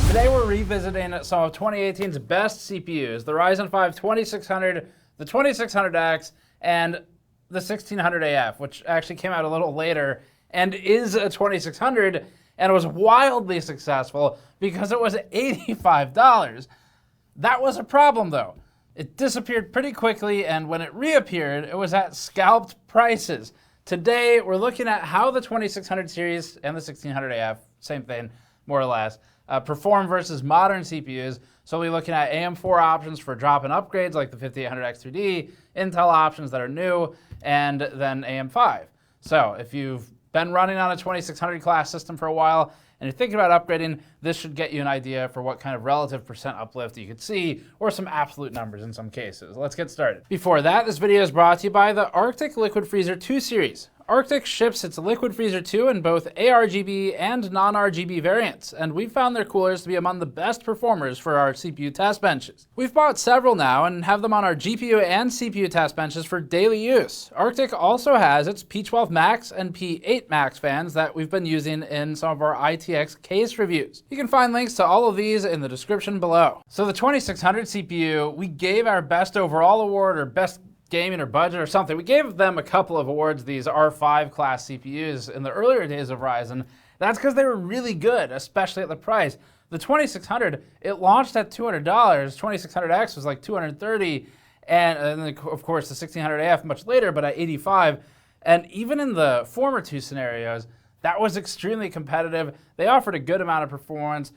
Today we're revisiting some of 2018's best CPUs, the Ryzen 5 2600, the 2600X, and the 1600AF, which actually came out a little later and is a 2600 and was wildly successful because it was $85. That was a problem though. It disappeared pretty quickly, and when it reappeared, it was at scalped prices. Today, we're looking at how the 2600 series and the 1600AF, same thing, more or less, perform versus modern CPUs. So we'll be looking at AM4 options for drop-in upgrades like the 5800X 3D, Intel options that are new, and then AM5. So if you've been running on a 2600 class system for a while and you're thinking about upgrading, this should get you an idea for what kind of relative percent uplift you could see, or some absolute numbers in some cases. Let's get started. Before that, this video is brought to you by the Arctic Liquid Freezer 2 series. Arctic ships its Liquid Freezer 2 in both ARGB and non-RGB variants, and we've found their coolers to be among the best performers for our CPU test benches. We've bought several now and have them on our GPU and CPU test benches for daily use. Arctic also has its P12 Max and P8 Max fans that we've been using in some of our ITX case reviews. You can find links to all of these in the description below. So the 2600 CPU, we gave our best overall award, or best gaming or budget or something. We gave them a couple of awards, these R5 class CPUs, in the earlier days of Ryzen. That's because they were really good, especially at the price. The 2600, it launched at $200. 2600X was like $230, and then of course the 1600AF much later, but at $85. And even in the former two scenarios, that was extremely competitive. They offered a good amount of performance,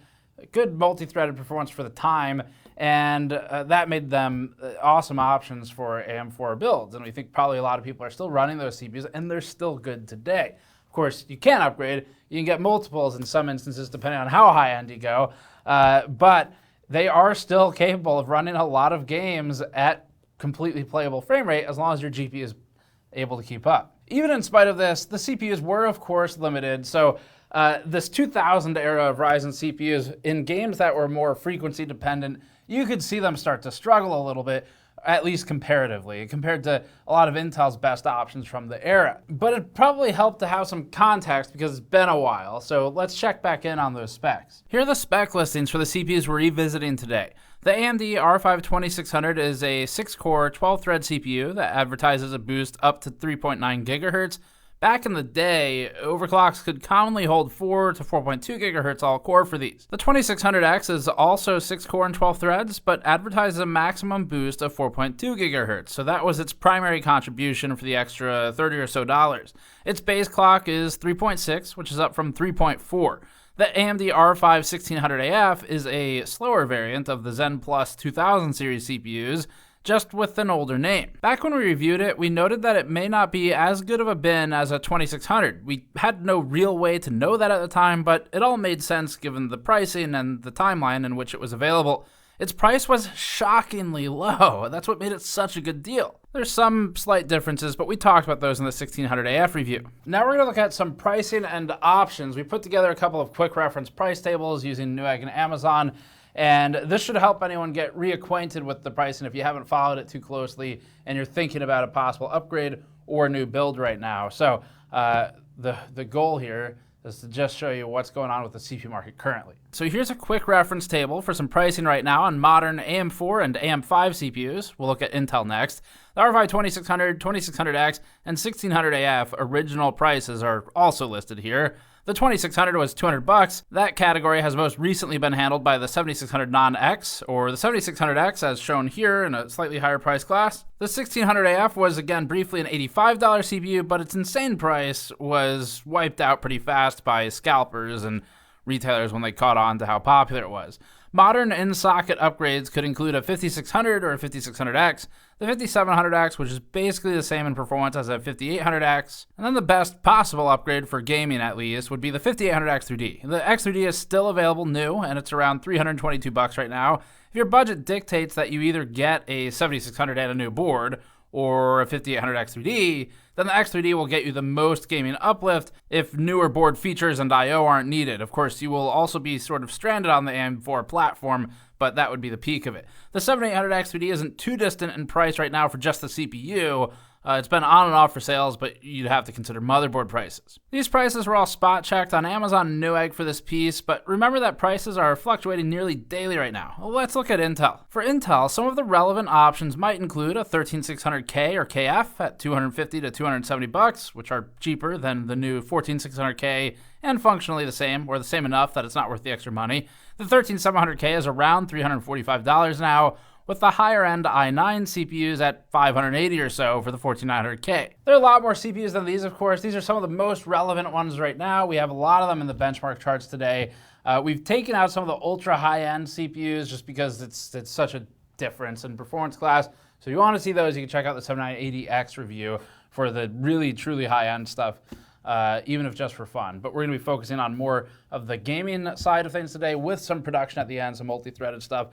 good multi-threaded performance for the time, and that made them awesome options for AM4 builds. And we think probably a lot of people are still running those CPUs, and they're still good today. Of course, you can upgrade. You can get multiples in some instances, depending on how high-end you go. But they are still capable of running a lot of games at completely playable frame rate, as long as your GPU is able to keep up. Even in spite of this, the CPUs were, of course, limited. So this 2000 era of Ryzen CPUs, in games that were more frequency dependent, you could see them start to struggle a little bit, at least comparatively, compared to a lot of Intel's best options from the era. But it probably helped to have some context because it's been a while, so let's check back in on those specs. Here are the spec listings for the CPUs we're revisiting today. The AMD R5 2600 is a 6-core, 12-thread CPU that advertises a boost up to 3.9 gigahertz. Back in the day, overclocks could commonly hold 4 to 4.2 gigahertz all-core for these. The 2600X is also 6-core and 12 threads, but advertises a maximum boost of 4.2 gigahertz, so that was its primary contribution for the extra $30 or so. Its base clock is 3.6, which is up from 3.4. The AMD R5 1600AF is a slower variant of the Zen Plus 2000 series CPUs, just with an older name. Back when we reviewed it, we noted that it may not be as good of a bin as a 2600. We had no real way to know that at the time, but it all made sense given the pricing and the timeline in which it was available. Its price was shockingly low. That's what made it such a good deal. There's some slight differences, but we talked about those in the 1600AF review. Now we're going to look at some pricing and options. We put together a couple of quick reference price tables using Newegg and Amazon, and this should help anyone get reacquainted with the pricing if you haven't followed it too closely and you're thinking about a possible upgrade or new build right now. So the goal here is to just show you what's going on with the CPU market currently. So here's a quick reference table for some pricing right now on modern AM4 and AM5 CPUs. We'll look at Intel next. The R5 2600, 2600X, and 1600AF original prices are also listed here. The 2600 was $200. That category has most recently been handled by the 7600 Non-X, or the 7600X as shown here in a slightly higher price class. The 1600AF was again briefly an $85 CPU, but its insane price was wiped out pretty fast by scalpers and retailers when they caught on to how popular it was. Modern in-socket upgrades could include a 5600 or a 5600X, the 5700X, which is basically the same in performance as a 5800X, and then the best possible upgrade for gaming at least would be the 5800X 3D. The X3D is still available new, and it's around $322 right now. If your budget dictates that you either get a 7600 and a new board, or a 5800X 3D, then the X3D will get you the most gaming uplift if newer board features and I/O aren't needed. Of course, you will also be sort of stranded on the AM4 platform, but that would be the peak of it. The 7800X 3D isn't too distant in price right now for just the CPU, It's been on and off for sales, but you'd have to consider motherboard prices. These prices were all spot checked on Amazon and Newegg for this piece, but remember that prices are fluctuating nearly daily right now. Well, let's look at Intel. For Intel, some of the relevant options might include a 13600K or KF at $250 to $270, which are cheaper than the new 14600K and functionally the same, or the same enough that it's not worth the extra money. The 13700K is around $345 now, with the higher-end i9 CPUs at $580 or so for the 14900K. There are a lot more CPUs than these, of course. These are some of the most relevant ones right now. We have a lot of them in the benchmark charts today. We've taken out some of the ultra high-end CPUs just because it's such a difference in performance class. So if you want to see those, you can check out the 7980X review for the really, truly high-end stuff, even if just for fun. But we're going to be focusing on more of the gaming side of things today with some production at the end, some multi-threaded stuff.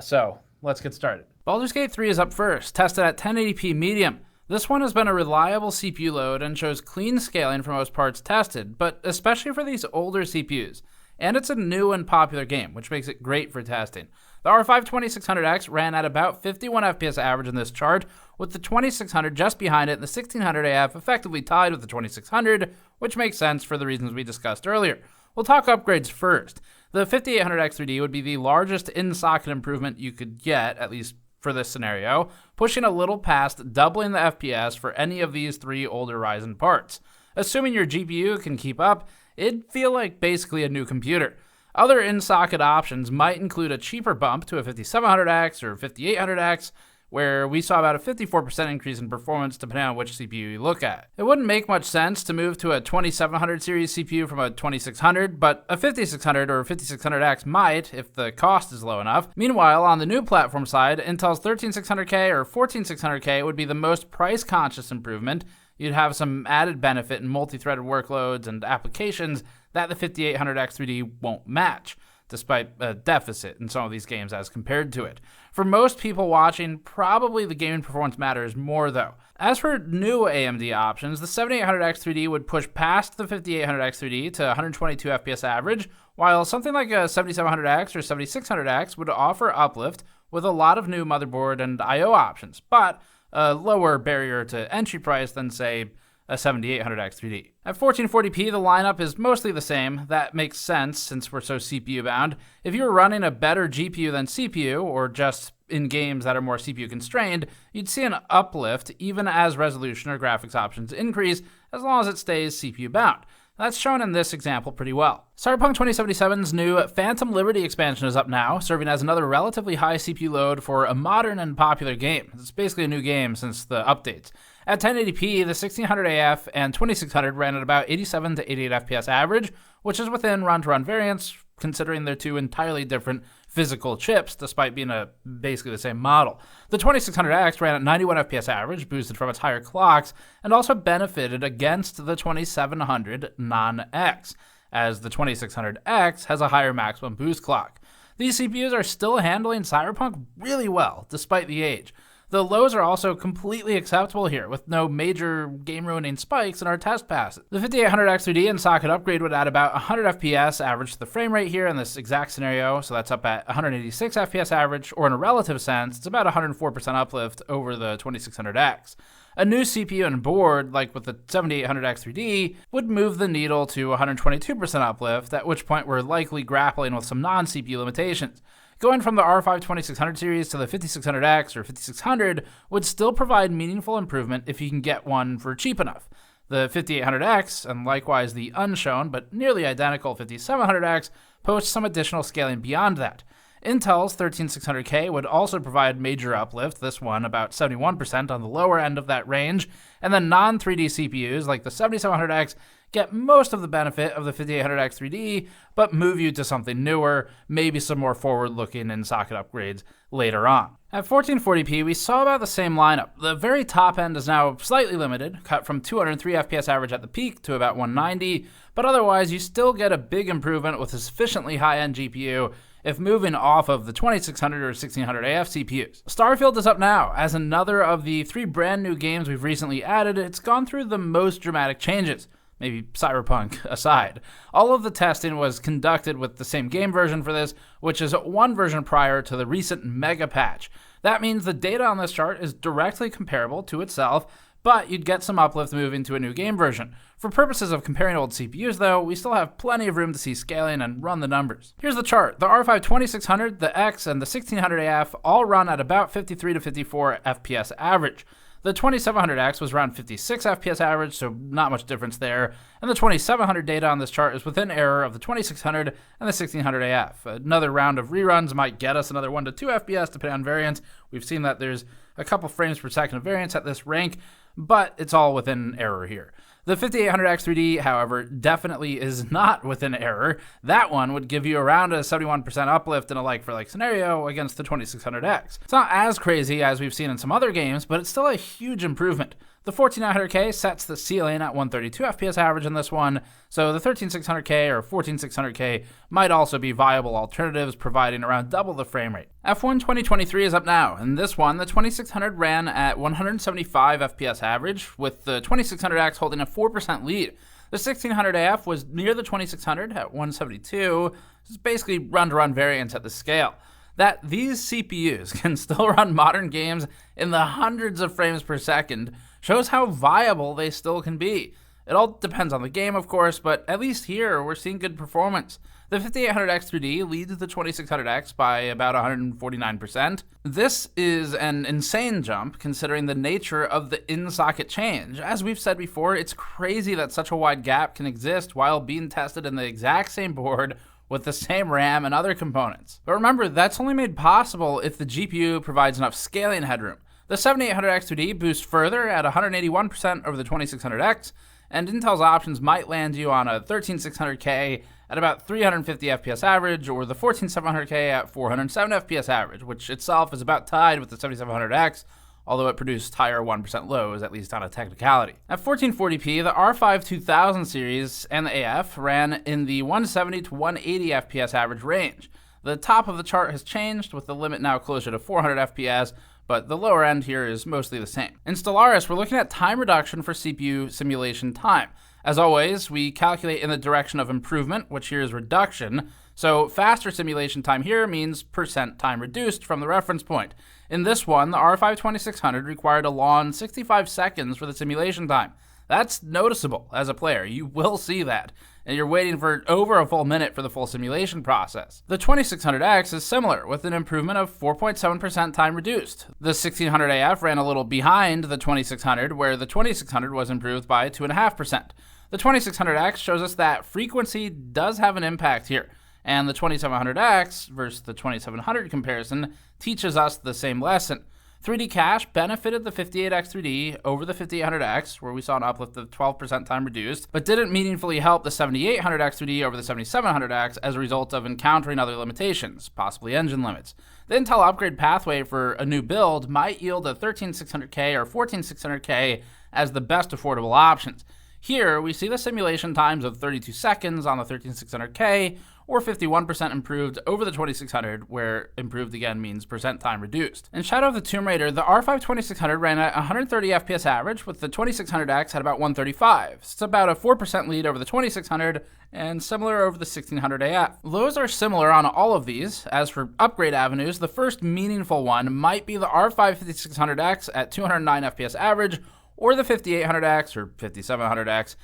So let's get started. Baldur's Gate 3 is up first, tested at 1080p medium. This one has been a reliable CPU load and shows clean scaling for most parts tested, but especially for these older CPUs. And it's a new and popular game, which makes it great for testing. The R5 2600X ran at about 51 FPS average in this chart, with the 2600 just behind it and the 1600 AF effectively tied with the 2600, which makes sense for the reasons we discussed earlier. We'll talk upgrades first. The 5800X3D would be the largest in-socket improvement you could get, at least for this scenario, pushing a little past doubling the FPS for any of these three older Ryzen parts. Assuming your GPU can keep up, it'd feel like basically a new computer. Other in-socket options might include a cheaper bump to a 5700X or 5800X, where we saw about a 54% increase in performance depending on which CPU you look at. It wouldn't make much sense to move to a 2700 series CPU from a 2600, but a 5600 or 5600X might if the cost is low enough. Meanwhile, on the new platform side, Intel's 13600K or 14600K would be the most price-conscious improvement. You'd have some added benefit in multi-threaded workloads and applications that the 5800X3D won't match, despite a deficit in some of these games as compared to it. For most people watching, probably the gaming performance matters more though. As for new AMD options, the 7800X3D would push past the 5800X3D to 122 FPS average, while something like a 7700X or 7600X would offer uplift with a lot of new motherboard and I/O options, but a lower barrier to entry price than, say, a 7800X3D. At 1440p, the lineup is mostly the same. That makes sense since we're so CPU bound. If you were running a better GPU than CPU, or just in games that are more CPU constrained, you'd see an uplift even as resolution or graphics options increase, as long as it stays CPU bound. That's shown in this example pretty well. Cyberpunk 2077's new Phantom Liberty expansion is up now, serving as another relatively high CPU load for a modern and popular game. It's basically a new game since the updates. At 1080p, the 1600 AF and 2600 ran at about 87 to 88 FPS average, which is within run-to-run variance, considering they're two entirely different physical chips, despite being basically the same model. The 2600X ran at 91 FPS average, boosted from its higher clocks, and also benefited against the 2700 non-X, as the 2600X has a higher maximum boost clock. These CPUs are still handling Cyberpunk really well, despite the age. The lows are also completely acceptable here, with no major game-ruining spikes in our test passes. The 5800X3D in-socket upgrade would add about 100 FPS average to the frame rate here in this exact scenario, so that's up at 186 FPS average, or in a relative sense, it's about 104% uplift over the 2600X. A new CPU and board, like with the 7800X3D, would move the needle to 122% uplift, at which point we're likely grappling with some non-CPU limitations. Going from the R5 2600 series to the 5600X or 5600 would still provide meaningful improvement if you can get one for cheap enough. The 5800X, and likewise the unshown but nearly identical 5700X, post some additional scaling beyond that. Intel's 13600K would also provide major uplift, this one about 71% on the lower end of that range, and then non-3D CPUs like the 7700X get most of the benefit of the 5800X3D, but move you to something newer, maybe some more forward-looking in-socket upgrades later on. At 1440p, we saw about the same lineup. The very top end is now slightly limited, cut from 203 FPS average at the peak to about 190, but otherwise you still get a big improvement with a sufficiently high-end GPU if moving off of the 2600 or 1600 AF CPUs. Starfield is up now. As another of the three brand new games we've recently added, it's gone through the most dramatic changes, maybe Cyberpunk aside. All of the testing was conducted with the same game version for this, which is one version prior to the recent mega patch. That means the data on this chart is directly comparable to itself, but you'd get some uplift moving to a new game version. For purposes of comparing old CPUs though, we still have plenty of room to see scaling and run the numbers. Here's the chart. The R5 2600, the X, and the 1600AF all run at about 53 to 54 FPS average. The 2700X was around 56 FPS average, so not much difference there. And the 2700 data on this chart is within error of the 2600 and the 1600AF. Another round of reruns might get us another 1 to 2 FPS depending on variance. We've seen that there's a couple frames per second of variance at this rank, but it's all within error here. The 5800X 3D, however, definitely is not within error. That one would give you around a 71% uplift in a like-for-like scenario against the 2600X. It's not as crazy as we've seen in some other games, but it's still a huge improvement. The 14900K sets the ceiling at 132 FPS average in this one, so the 13600K or 14600K might also be viable alternatives, providing around double the frame rate. F1 2023 is up now, and this one, the 2600 ran at 175 FPS average, with the 2600X holding a 4% lead. The 1600AF was near the 2600 at 172, it's basically run-to-run variance at the scale. That these CPUs can still run modern games in the hundreds of frames per second shows how viable they still can be. It all depends on the game, of course, but at least here we're seeing good performance. The 5800X 3D leads the 2600X by about 149%. This is an insane jump considering the nature of the in-socket change. As we've said before, it's crazy that such a wide gap can exist while being tested in the exact same board with the same RAM and other components. But remember, that's only made possible if the GPU provides enough scaling headroom. The 7800X 2D boosts further at 181% over the 2600X, and Intel's options might land you on a 13600K at about 350 FPS average, or the 14700K at 407 FPS average, which itself is about tied with the 7700X, although it produced higher 1% lows, at least on a technicality. At 1440p, the R5 2000 series and the AF ran in the 170 to 180 FPS average range. The top of the chart has changed, with the limit now closer to 400 FPS, but the lower end here is mostly the same. In Stellaris, we're looking at time reduction for CPU simulation time. As always, we calculate in the direction of improvement, which here is reduction, so faster simulation time here means percent time reduced from the reference point. In this one, the R5 2600 required a long 65 seconds for the simulation time. That's noticeable as a player. You will see that, and you're waiting for over a full minute for the full simulation process. The 2600X is similar, with an improvement of 4.7% time reduced. The 1600AF ran a little behind the 2600, where the 2600 was improved by 2.5%. The 2600X shows us that frequency does have an impact here, and the 2700X versus the 2700 comparison teaches us the same lesson. 3D cache benefited the 58X 3D over the 5800X, where we saw an uplift of 12% time reduced, but didn't meaningfully help the 7800X 3D over the 7700X as a result of encountering other limitations, possibly engine limits. The Intel upgrade pathway for a new build might yield a 13600K or 14600K as the best affordable options. Here, we see the simulation times of 32 seconds on the 13600K, or 51% improved over the 2600, where improved again means percent time reduced. In Shadow of the Tomb Raider, the R5 2600 ran at 130 FPS average, with the 2600X at about 135. It's about a 4% lead over the 2600, and similar over the 1600AF. Lows are similar on all of these. As for upgrade avenues, the first meaningful one might be the R5 5600X at 209 FPS average, or the 5800X or 5700X,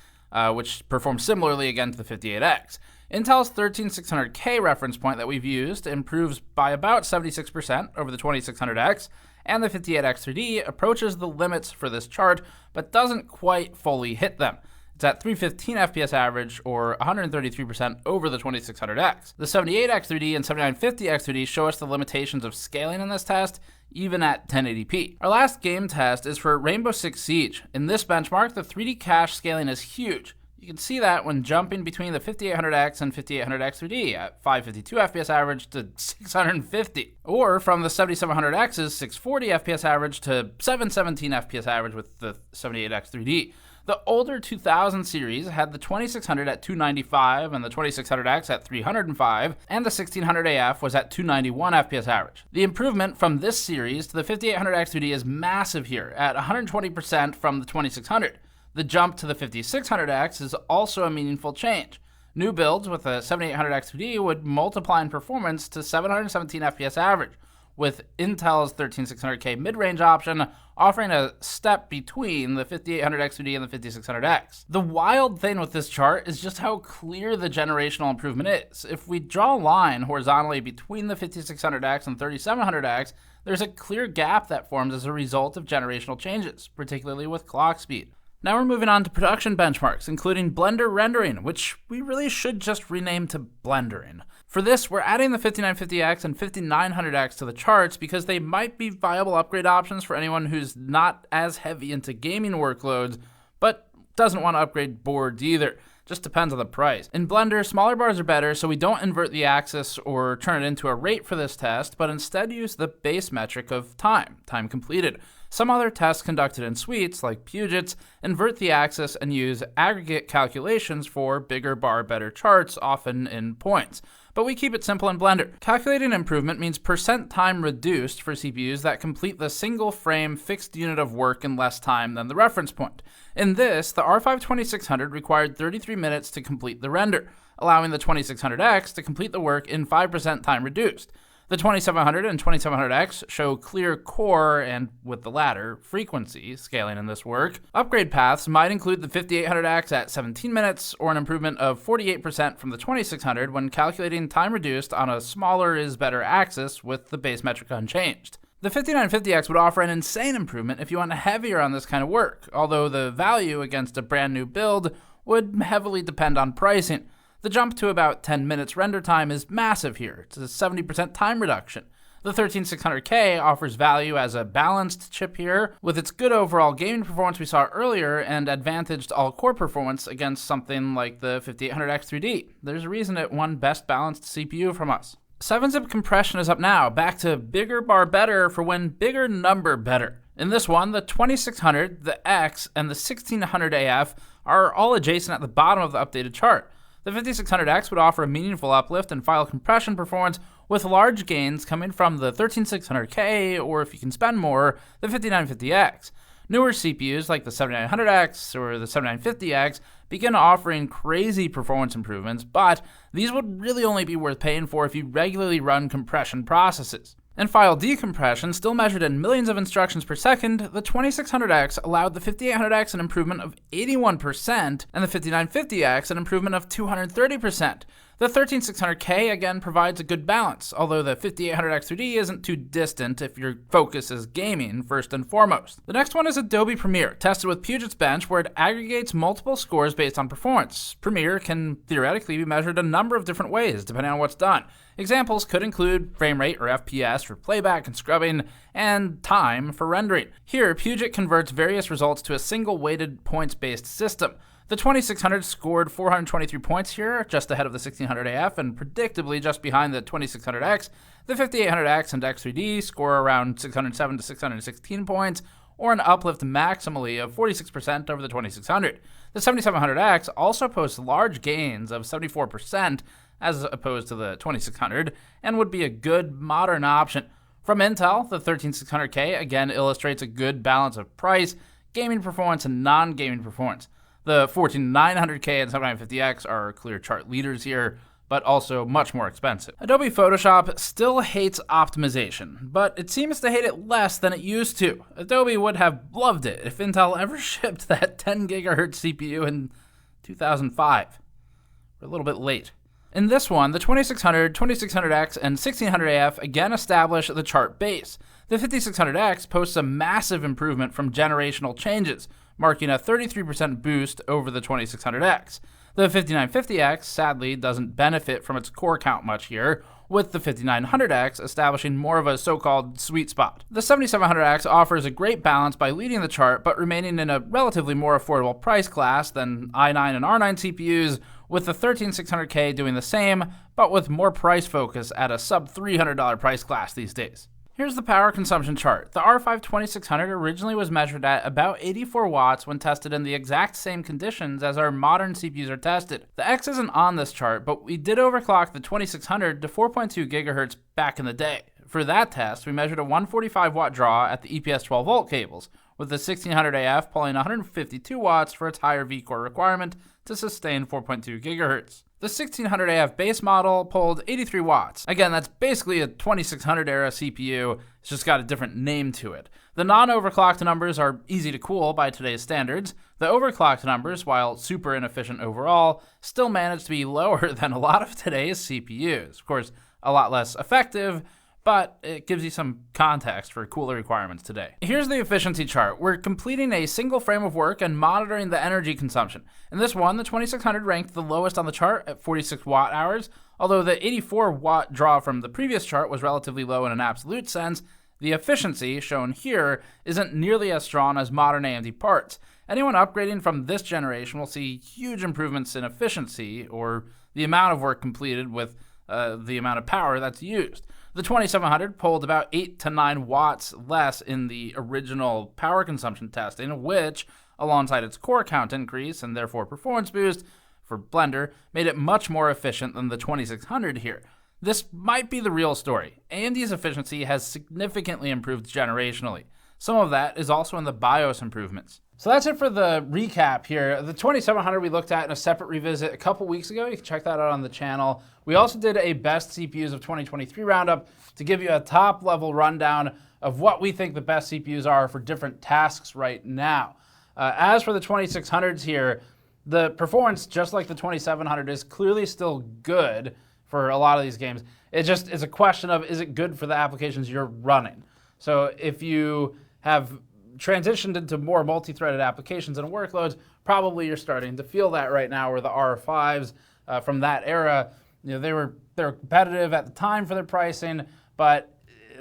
which performs similarly again to the 58X. Intel's 13600K reference point that we've used improves by about 76% over the 2600X, and the 58X 3D approaches the limits for this chart, but doesn't quite fully hit them. It's at 315 FPS average, or 133% over the 2600X. The 78X 3D and 7950X 3D show us the limitations of scaling in this test, even at 1080p. Our last game test is for Rainbow Six Siege. In this benchmark, the 3D cache scaling is huge. You can see that when jumping between the 5800X and 5800X 3D at 552 FPS average to 650, or from the 7700X's 640 FPS average to 717 FPS average with the 78X 3D. The older 2000 series had the 2600 at 295 and the 2600X at 305, and the 1600AF was at 291 FPS average. The improvement from this series to the 5800X 3D is massive here, at 120% from the 2600. The jump to the 5600X is also a meaningful change. New builds with a 7800X 3D would multiply in performance to 717 FPS average, with Intel's 13600K mid-range option offering a step between the 5800X2D and the 5600X. The wild thing with this chart is just how clear the generational improvement is. If we draw a line horizontally between the 5600X and 3700X, there's a clear gap that forms as a result of generational changes, particularly with clock speed. Now we're moving on to production benchmarks, including Blender rendering, which we really should just rename to Blendering. For this, we're adding the 5950X and 5900X to the charts because they might be viable upgrade options for anyone who's not as heavy into gaming workloads, but doesn't want to upgrade boards either. Just depends on the price. In Blender, smaller bars are better, so we don't invert the axis or turn it into a rate for this test, but instead use the base metric of time completed. Some other tests conducted in suites, like Puget's, invert the axis and use aggregate calculations for bigger bar better charts, often in points. But we keep it simple in Blender. Calculating improvement means percent time reduced for CPUs that complete the single frame fixed unit of work in less time than the reference point. In this, the R5 2600 required 33 minutes to complete the render, allowing the 2600X to complete the work in 5% time reduced. The 2700 and 2700X show clear core and, with the latter, frequency scaling in this work. Upgrade paths might include the 5800X at 17 minutes, or an improvement of 48% from the 2600 when calculating time reduced on a smaller is better axis with the base metric unchanged. The 5950X would offer an insane improvement if you want heavier on this kind of work, although the value against a brand new build would heavily depend on pricing. The jump to about 10 minutes render time is massive here. It's a 70% time reduction. The 13600K offers value as a balanced chip here, with its good overall gaming performance we saw earlier and advantaged all-core performance against something like the 5800X3D. There's a reason it won Best Balanced CPU from us. 7-zip compression is up now, back to bigger bar better for when bigger number better. In this one, the 2600, the X, and the 1600AF are all adjacent at the bottom of the updated chart. The 5600X would offer a meaningful uplift in file compression performance, with large gains coming from the 13600K, or if you can spend more, the 5950X. Newer CPUs like the 7900X or the 7950X begin offering crazy performance improvements, but these would really only be worth paying for if you regularly run compression processes. In file decompression, still measured in millions of instructions per second, the 2600X allowed the 5800X an improvement of 81% and the 5950X an improvement of 230%. The 13600K again provides a good balance, although the 5800X3D isn't too distant if your focus is gaming first and foremost. The next one is Adobe Premiere, tested with Puget's Bench, where it aggregates multiple scores based on performance. Premiere can theoretically be measured a number of different ways, depending on what's done. Examples could include frame rate or FPS for playback and scrubbing, and time for rendering. Here, Puget converts various results to a single weighted points-based system. The 2600 scored 423 points here, just ahead of the 1600AF, and predictably just behind the 2600X. The 5800X and X3D score around 607 to 616 points, or an uplift maximally of 46% over the 2600. The 7700X also posts large gains of 74%, as opposed to the 2600, and would be a good modern option. From Intel, the 13600K again illustrates a good balance of price, gaming performance, and non-gaming performance. The 14900K and 7950X are clear chart leaders here, but also much more expensive. Adobe Photoshop still hates optimization, but it seems to hate it less than it used to. Adobe would have loved it if Intel ever shipped that 10 GHz CPU in 2005. We're a little bit late. In this one, the 2600, 2600X, and 1600AF again establish the chart base. The 5600X posts a massive improvement from generational changes, marking a 33% boost over the 2600X. The 5950X sadly doesn't benefit from its core count much here, with the 5900X establishing more of a so-called sweet spot. The 7700X offers a great balance by leading the chart, but remaining in a relatively more affordable price class than i9 and R9 CPUs, with the 13600K doing the same, but with more price focus at a sub-$300 price class these days. Here's the power consumption chart. The R5 2600 originally was measured at about 84 watts when tested in the exact same conditions as our modern CPUs are tested. The X isn't on this chart, but we did overclock the 2600 to 4.2 GHz back in the day. For that test, we measured a 145 watt draw at the EPS 12 volt cables, with the 1600AF pulling 152 watts for its higher vCore requirement to sustain 4.2 GHz. The 1600 AF base model pulled 83 watts. Again, that's basically a 2600 era CPU, it's just got a different name to it. The non-overclocked numbers are easy to cool by today's standards. The overclocked numbers, while super inefficient overall, still manage to be lower than a lot of today's CPUs. Of course, a lot less effective, but it gives you some context for cooler requirements today. Here's the efficiency chart. We're completing a single frame of work and monitoring the energy consumption. In this one, the 2600 ranked the lowest on the chart at 46 watt hours, although the 84 watt draw from the previous chart was relatively low in an absolute sense. The efficiency, shown here, isn't nearly as strong as modern AMD parts. Anyone upgrading from this generation will see huge improvements in efficiency, or the amount of work completed with the amount of power that's used. The 2700 pulled about 8 to 9 watts less in the original power consumption testing, which, alongside its core count increase and therefore performance boost for Blender, made it much more efficient than the 2600 here. This might be the real story. AMD's efficiency has significantly improved generationally. Some of that is also in the BIOS improvements. So that's it for the recap here. The 2700 we looked at in a separate revisit a couple weeks ago. You can check that out on the channel. We also did a best CPUs of 2023 roundup to give you a top level rundown of what we think the best CPUs are for different tasks right now. As for the 2600s here, the performance, just like the 2700, is clearly still good for a lot of these games. It just is a question of, is it good for the applications you're running? So if you have transitioned into more multi-threaded applications and workloads, probably you're starting to feel that right now, where the R5s from that era, you know, they were competitive at the time for their pricing, but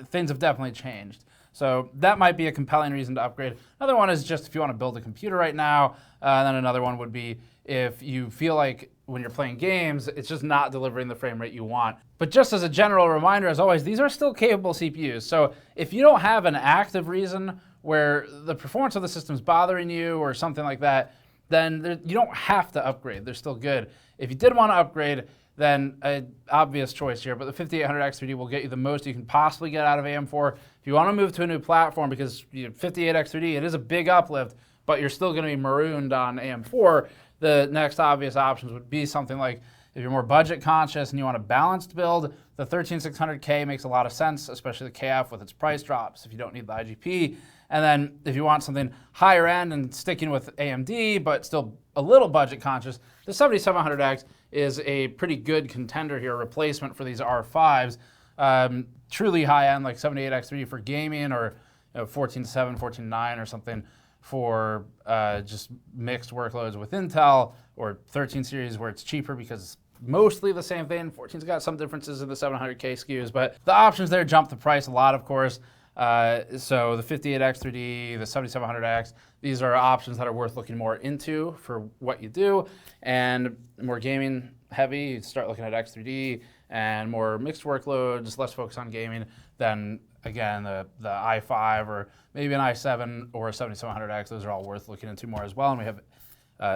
things have definitely changed. So that might be a compelling reason to upgrade. Another one is just if you want to build a computer right now. Then another one would be if you feel like when you're playing games, it's just not delivering the frame rate you want. But just as a general reminder, as always, these are still capable CPUs. So if you don't have an active reason where the performance of the system is bothering you or something like that, then you don't have to upgrade. They're still good. If you did want to upgrade, then an obvious choice here, but the 5800X3D will get you the most you can possibly get out of AM4. If you want to move to a new platform, because 58X3D, it is a big uplift, but you're still going to be marooned on AM4, the next obvious options would be something like, if you're more budget conscious and you want a balanced build, the 13600K makes a lot of sense, especially the KF with its price drops if you don't need the IGP. And then if you want something higher end and sticking with AMD, but still a little budget conscious, the 7700X is a pretty good contender here, replacement for these R5s. Truly high end, like 78X3D for gaming, or 14.7, 14.9 or something for just mixed workloads with Intel, or 13 series where it's cheaper because it's mostly the same thing. 14's got some differences in the 700K SKUs, but the options there jump the price a lot, of course. So the 58X3D, the 7700X, these are options that are worth looking more into for what you do. And more gaming heavy, you start looking at X3D, and more mixed workloads, less focus on gaming, then again, the i5 or maybe an i7 or a 7700X, those are all worth looking into more as well. And we have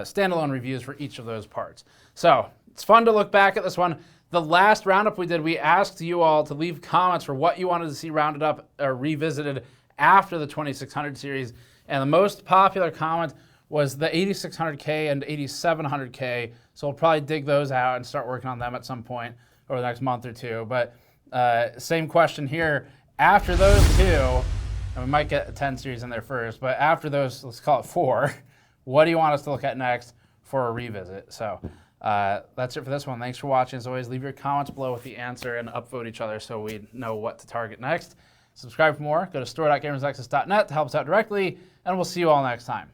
standalone reviews for each of those parts. So it's fun to look back at this one. The last roundup we did, we asked you all to leave comments for what you wanted to see rounded up or revisited after the 2600 series. And the most popular comment was the 8600K and 8700K. So we'll probably dig those out and start working on them at some point over the next month or two. But same question here. After those two, and we might get a 10 series in there first, but after those, let's call it 4, what do you want us to look at next for a revisit? So that's it for this one. Thanks for watching. As always, leave your comments below with the answer and upvote each other so we know what to target next. Subscribe for more. Go to store.gamersnexus.net to help us out directly, and we'll see you all next time.